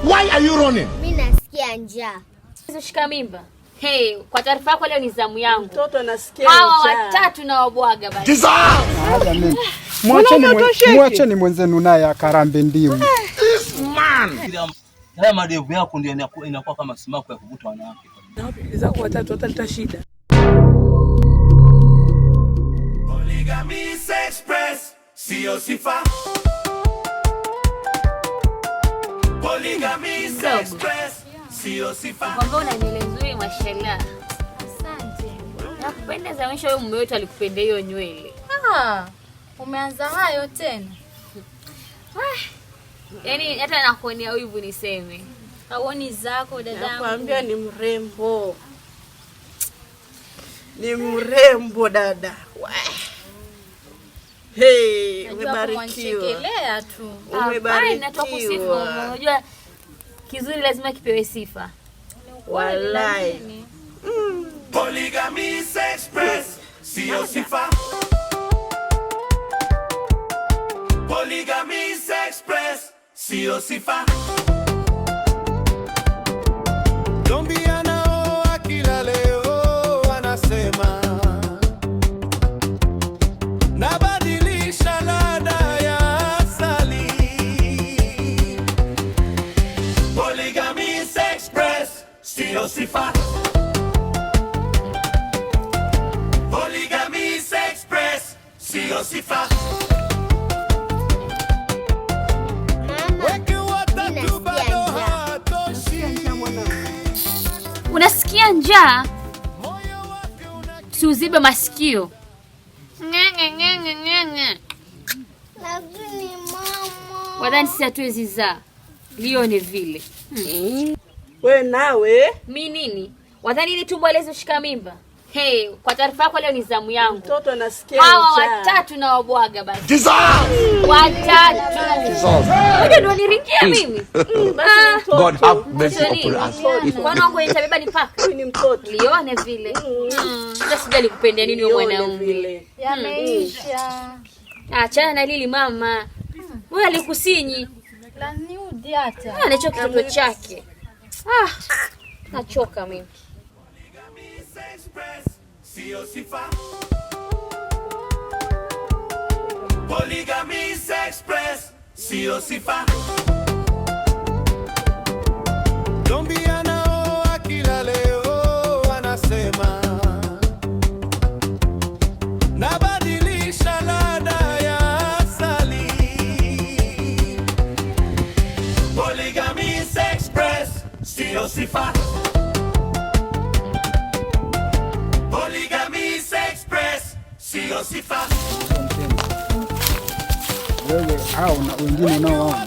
Why are you running? Mimi nasikia njaa. Shika mimba. Hey, kwa taarifa yako leo ni zamu yangu. Mtoto anasikia njaa. Hawa watatu na wabwaga basi. Mwacheni mwenzenu naye akarambe ndimu. Haya madevu yako ndio inakuwa kama simaku ya kuvuta wanawake. Na wapi zako watatu wataleta shida. Polygamy Express, sio sifa. Polygamy Express, sio sifa. Kwamba una nywele nzuri mashallah. Asante. Nakupendeza mwisho wewe mume wetu alikupenda hiyo nywele. Umeanza hayo tena? Yaani hata nakuonea wivu niseme. Kaoni zako dadangu. Nakwambia ni mrembo. Ni mrembo dada. Hey, umebarikiwa. Mwanchekelea tu. Umebarikiwa. Unajua kizuri lazima kipewe sifa. Wallahi. Polygamy Express, sio sifa. Polygamy Express, sio sifa. Dombia nao akila leo wanasema nabadilisha ladha ya asali. Polygamy Express, sio sifa. Polygamy Express, sio sifa. Unasikia njaa? Tuzibe masikio. Lakini mama. Wadhani sisi hatuwezi zaa. Lione vile. We nawe. Mimi nini? Wadhani ili tumbo lezo shika mimba. Hey, kwa taarifa yako leo ni zamu yangu. Mtoto anasikia njaa. Hawa watatu na wabwaga basi. Watatu. Wewe ndio uniringia mimi. God have mercy upon us. Kwa nini nitabeba ni paka? Ni mtoto. Lione vile. Sasa sijali kupendea nini wewe mwanaume. Yameisha. Achana na Lili mama. Wewe alikusinyi. La niudi hata. Anachoka kitoto chake. Nachoka mimi. Express, sio sifa. Polygamy Express, sio sifa. Dombia nao akila leo wanasema nabadilisha ladha ya asali. Polygamy Express, sio sifa. Polygamy Express, sio sifa. Wewe hao na wengine nao wao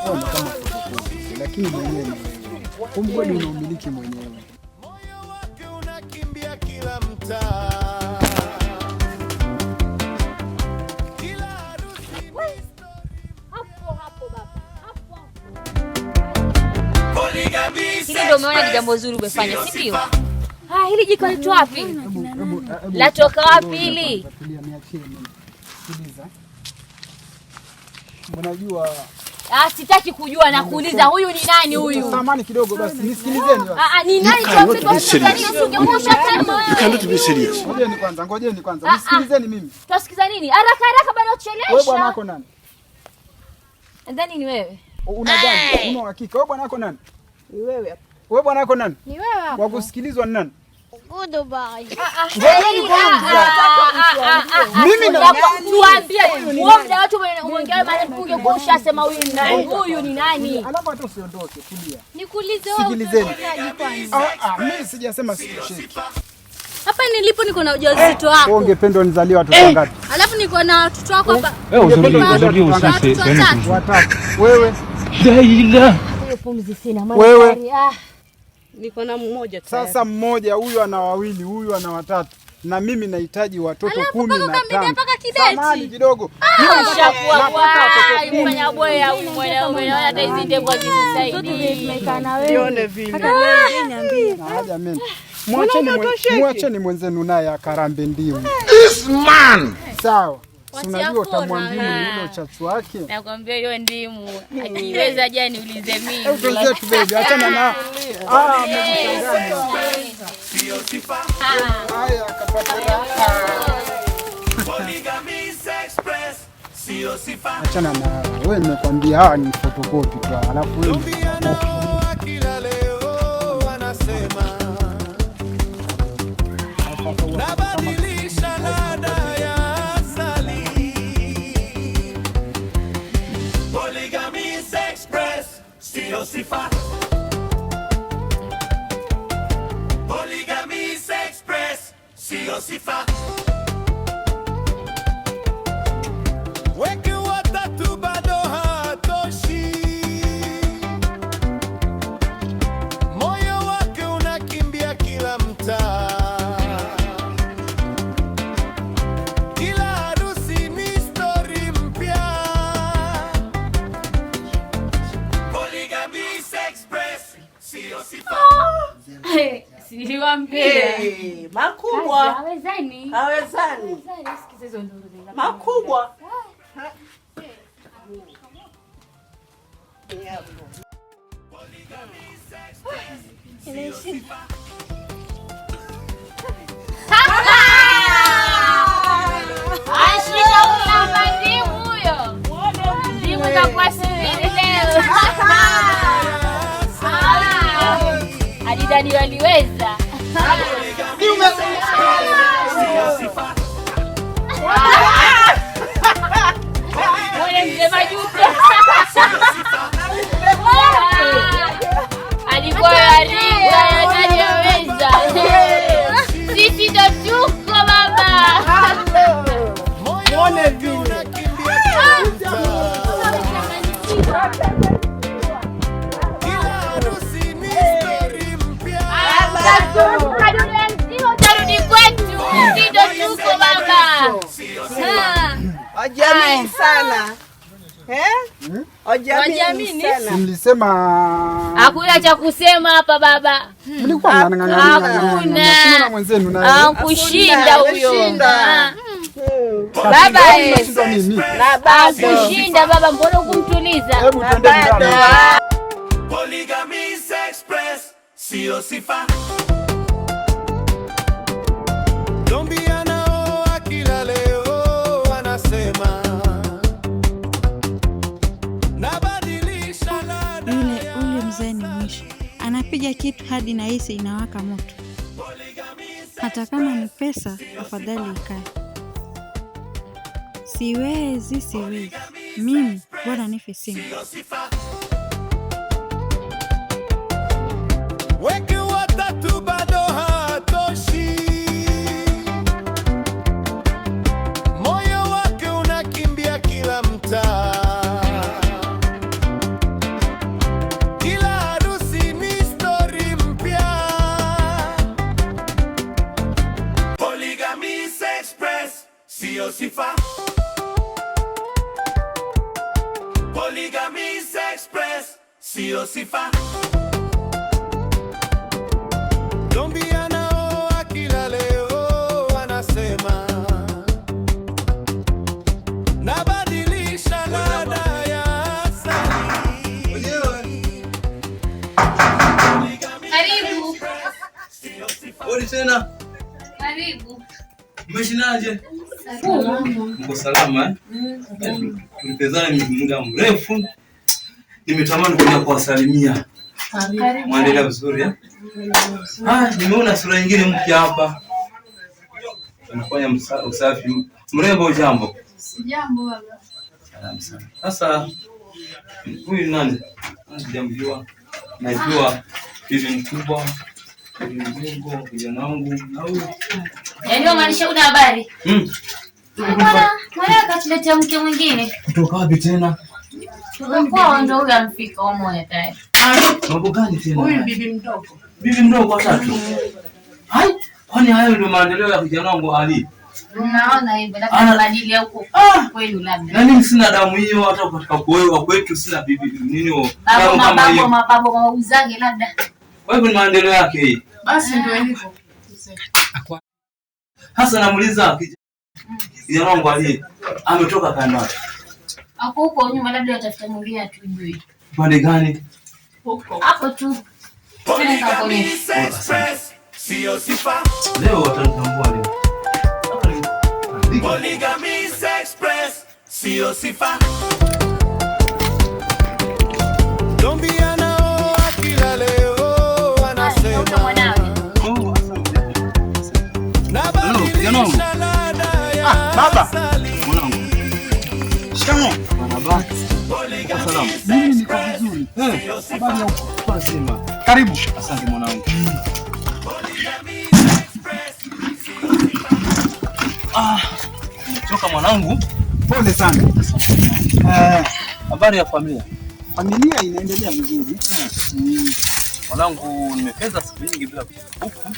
kama fotokopi, lakini mwenyewe ni wewe. Kumgodi unaumiliki mwenyewe. Moyo wake unakimbia kila mtaa. Kila harusi Hapo baba. Hapo. Polygamy Hili ndio umeona ni jambo zuri umefanya, si ndio? Hili jiko lito wapi? Latoka wapi hili? Sikiliza. Unajua sitaki kujua na kuuliza huyu ni nani huyu? Samahani kidogo basi, nisikilizeni basi. Ni nani You cannot be serious. Ngojeni kwanza. Nisikilizeni mimi. Tusikiza nini? Haraka bana uchelewesha. Wewe bwana wako nani? Ndani ni wewe. Unadhani? Una uhakika? Wewe bwana wako nani? Ni wewe hapa. Wewe bwana wako nani? Ni wewe hapa. Wa kusikilizwa ni nani? Goodbye. Ngojeni kwanza. Mimi na tuambie wewe muda watu umeongea maana ungekuwa ushasema huyu ni nani? Huyu ni nani? Alafu hata usiondoke, tulia. Nikuulize wewe. Sikilizeni. Kwanza. Mimi sijasema sikushiki. Hapa nilipo niko na ujauzito wako. Wewe ungependa nizaliwe watoto ngapi? Alafu niko na watoto wako hapa. Watatu. Wewe? Hiyo pumzi sina Wewe? Niko na mmoja tu. Sasa mmoja, huyu ana wawili, huyu ana watatu. Na mimi nahitaji watoto 15. Samahani kidogo. Mfanya boya huyu mwanaume na hata hizi ndevu hazisaidii. Nione vile. Haja mimi. Mwacheni mwenzenu naye akarambe ndimu. This man. Sawa. Si unajua utamwambia yule uchachu wake. Nakwambia hiyo ndimu. Akiweza jani ulize mimi. Tuanze tu baby, achana na. Amekuchanganya. Sio sifa. Haya akapata raha. Polygamy Express. Sio sifa. Achana na wewe, nimekwambia hawa ni photocopy tu. Alafu wewe kila leo wanasema nabadilisha ladha ya asali. Polygamy Express. Sio sifa. Polygamy Express. Sio sifa. Weke watatu bado hatoshi, moyo wake unakimbia kila mtaa, kila harusi ni story mpya. Polygamy Express, sio sifa. Siliwaambia. Makubwa. Hawezani. Hawezani. Sikiza hizo nduru zile. Makubwa. Ashika ulamba ndimu huyo. Ndimu za kwa siri leo. Adidadi waliweza. Mwenye mzee Majuto. Alikuwa yaribu, adidadi waweza. Sisi ndo tuko baba. Muone vile. Utarudi kwetu. Sisi ndo tuko baba. Wajamii sana. Wajamii sana. mlisema Hakuna cha kusema hapa baba. mlikuwa mnang'ang'ania. Sina mwenzenu na kushinda huyo. baba nini? Kushinda baba, mbona kumtuliza? Hebu twende ndani. Polygamy Express, sio sifa. Dombia nao kila leo wanasema nabadilisha ladha. Ule mzee ni mwisho, anapiga kitu hadi na hisi inawaka moto. Hata kama ni pesa, afadhali ikae. Siwezi mimi, bora nife simu. Weke watatu bado hatoshi, moyo wake unakimbia kila mtaa, kila harusi ni story mpya. Polygamy Express, sio sifa. Polygamy Express, sio sifa. Dombia nao kila leo wanasema nabadilisha ladha ya asali. Karibu. Odi tena. Karibu. Mmeshinaje? Mko salama eh? Tulipezana muda mrefu. Nimetamani kuja kuwasalimia. Mwendelea vizuri eh? Nimeona sura nyingine mpya hapa. Anafanya usafi. Mrembo jambo. Sijambo baba. Salamu sana. Sasa huyu nani? Sijamjua. Najua hivi mkubwa. Mdogo kijana wangu na huyu. Yaani maanisha una habari? Bwana, akatuletea mke mwingine. Kutoka wapi tena? Kwa ndo huyu amfika umeona tayari. Mambo gani tena? Huyu bibi mdogo. Bibi mdogo kwa tatu. Hai, kwani hayo ndio maendeleo ya kijana wangu Ali? Unaona hivyo labda badili huko kwenu labda. Na mimi sina damu hiyo hata katika kuoa kwetu sina bibi nini damu kama hiyo. Mababu mauzage labda. Kwa hivyo ni maendeleo yake hii. Basi ndio hivyo. Hasa namuuliza Kijana wangu aliye ametoka kanda. Hapo huko nyuma, labda utafuta mwingine atujui. Pande gani? Huko. Hapo tu. Polygamy Express, sio sifa. Leo watatambua leo. Polygamy Express, sio sifa. Dombia nao akila leo anasema. Nabadilisha ladha ya asali. Shikamoo. Mimi niko vizuri. Habari ya uko nzima. Karibu. Asante mwanangu. Choka mwanangu. Pole sana. Habari ya familia? Familia inaendelea vizuri. Mwanangu, nimepeza siku nyingi bila kukupa.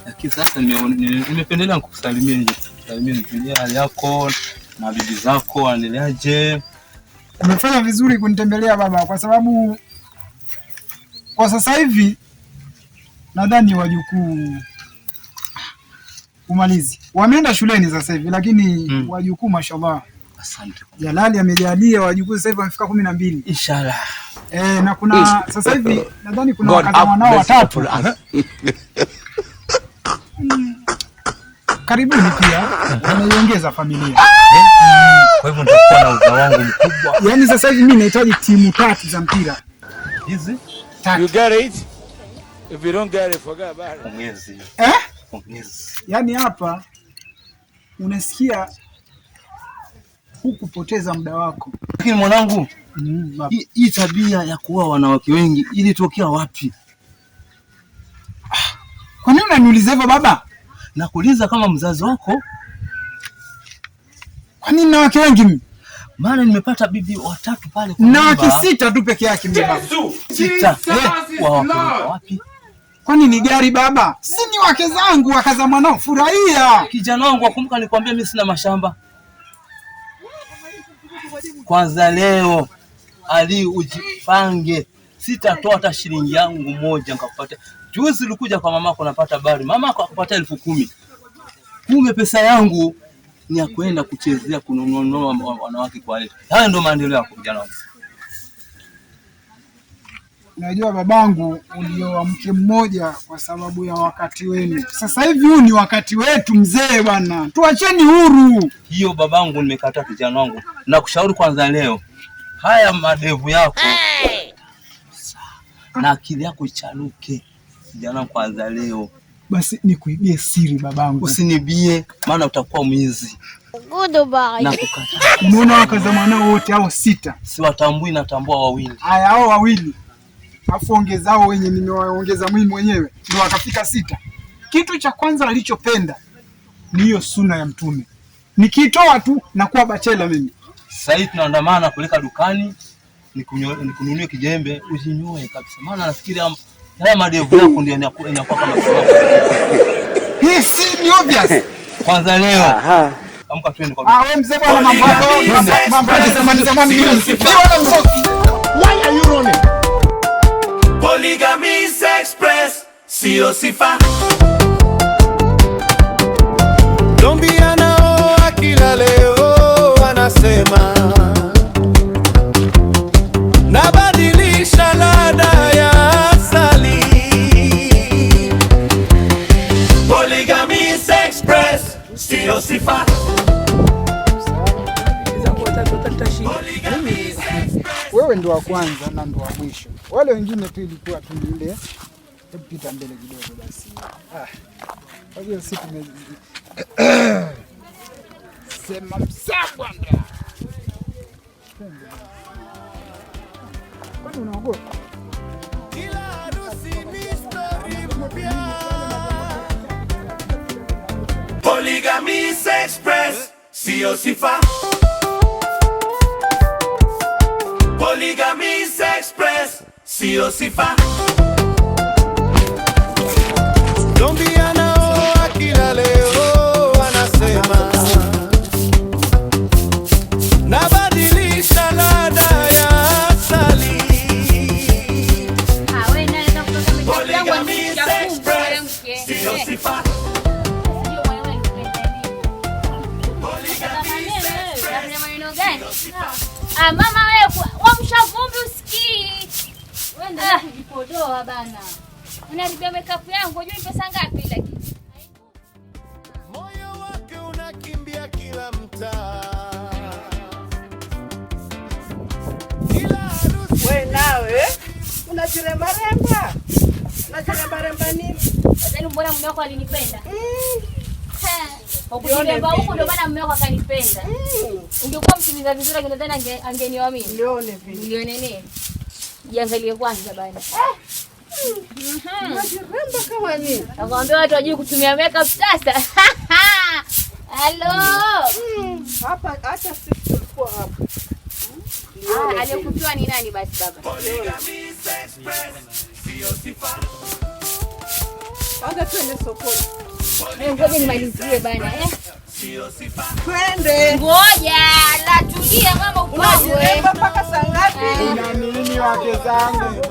Lakini sasa nimependelea kukusalimia nje. Salimia hali yako na bibi zako wanaendeleaje? Umefanya vizuri kunitembelea baba, kwa sababu kwa sasa hivi nadhani wajukuu umalizi wameenda shuleni sasa hivi, lakini wajukuu mashallah. Asante. Jalali amejalia wajukuu sasa hivi wamefika 12. Inshallah. Na kuna sasa hivi nadhani kuna wakaza wanao watatu. Karibuni pia wanaiongeza familia. Kwa hivyo nitakuwa na uza wangu mkubwa. Yaani sasa hivi mimi nahitaji timu 3 za mpira. Hizi? You get it? If you don't get it, forget about it. Pongezi. Pongezi. Yaani hapa unasikia hukupoteza muda wako. Lakini mwanangu, hii tabia ya kuoa wanawake wengi ilitokea wapi? Kwa nini unaniuliza hivyo baba? Nakuuliza kama mzazi wako. Kwa nini na wake wengi mimi? Maana nimepata bibi watatu pale kwa na wake 6 tu peke yake mimi baba. 6. Wapi? Kwani ni gari baba? Si ni wake zangu, wakaza mwanao, furahia. Kijana wangu, akumbuka nikwambia mimi sina mashamba. Kwanza leo Ali ujipange. Sitatoa hata shilingi yangu moja nikakupatia. Juzi ulikuja kwa mamako napata habari. Mamako akakupatia 10,000. Kumbe pesa yangu ni ya kwenda kuchezea kununua wanawake kwa ile. Hayo ndio maendeleo yako kijana wangu. Unajua babangu, ulioa mke mmoja kwa sababu ya wakati wenu. Sasa hivi huu ni wakati wetu mzee bwana. Tuacheni huru. Hiyo babangu nimekataa kijana wangu. Nakushauri kwanza leo. Haya madevu yako. Na akili yako ichanuke. Kijana kwanza leo. Basi nikuibie siri babangu. Usinibie maana utakuwa mwizi. Goodbye. Na kukataa. Umeona wakaza mwanao wote hao 6. Siwatambui, natambua 2. Haya hao 2. Afu ongezao wenye nimewaongeza mimi mwenyewe ndio wakafika 6. Kitu cha kwanza alichopenda ni hiyo sunna ya Mtume. Nikitoa tu na kuwa bachela mimi. Sasa hivi tunaandamana kuleka dukani nikununulie kijembe usinyoe kabisa. Maana nafikiri haya madevu yako ndio inakuwa kama sababu. Hii si ni obvious. Kwanza leo. Amka twende kwa. Wewe mzee bwana mambo ya zamani mimi sifiwa msoki. Why are you running? Polygamy Express, sio sifa. Dombia nao akila leo anasema. Nabadilisha ladha ya asali. Polygamy Express, sio sifa. Wewe ndo wa kwanza na ndo wa mwisho. Wale wengine tu ilikuwa tu ile pita mbele kidogo basi. Kwa hiyo sisi sema msabwa ndio. Kwani unaogopa? Kila harusi ni story mpya. Polygamy Express, sio sifa. Polygamy Express, sio sifa. Dombia nao akila leo anasema. Nabadilisha ladha ya asali. Polygamy Express, sio sifa. Mama wewe, wamshavumbi usikii. Wewe ndio kujipodoa bana. Unaharibia makeup yangu, unajua ni pesa ngapi lakini? Moyo wake unakimbia kila mtaa. Wewe nawe unajiremba-remba. Unajiremba-remba nini? Sasa mbona mume wako alinipenda? Ukijiremba huko ndio maana mume wako akanipenda. Ungekuwa msikiliza vizuri nadhani angenioa mimi. Nione vile. Nione nini? Jiangalie kwanza bana. Unajiremba kama nini? Nakwambia watu wajui kutumia makeup sasa. Hello. Hapa hata sisi tulikuwa hapa. Aliyekutoa ni nani basi baba? Kwanza twende sokoni. Ngoja nimalizie bana Twende. Ngoja, la tulia mama upangwe. Unajiremba mpaka saa ngapi? Una nini wake zangu?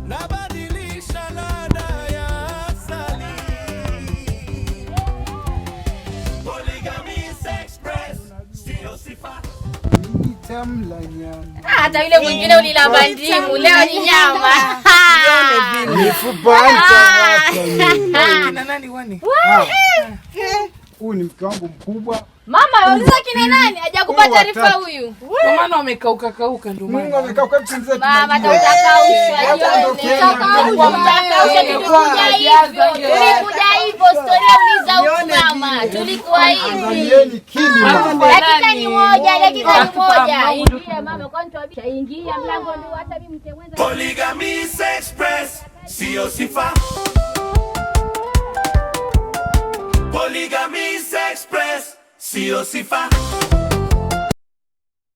Nabadilisha ladha ya asali. Polygamy's Express, sio sifa. Tamla nyama. Hata yule mwingine ulilamba ndimu, leo ni nyama. Nifupanta Kina nani wani? Huyu ni mke wangu mkubwa. Mama, uliza kina nani? Hajakupata taarifa huyu. Kwa maana wamekauka kauka ndio Mungu amekaa kwa mzee. Mama tatakausha. Tulikuja hivyo, storia uliza huku mama. Tulikuwa hivi. Angalieni kili. Dakika ni moja. Ingia mama, kwani tuabisha. Ingia mlango ndio hata mimi mtemwenza. Polygamy's Express, sio sifa. Polygamy's Express, sio sifa.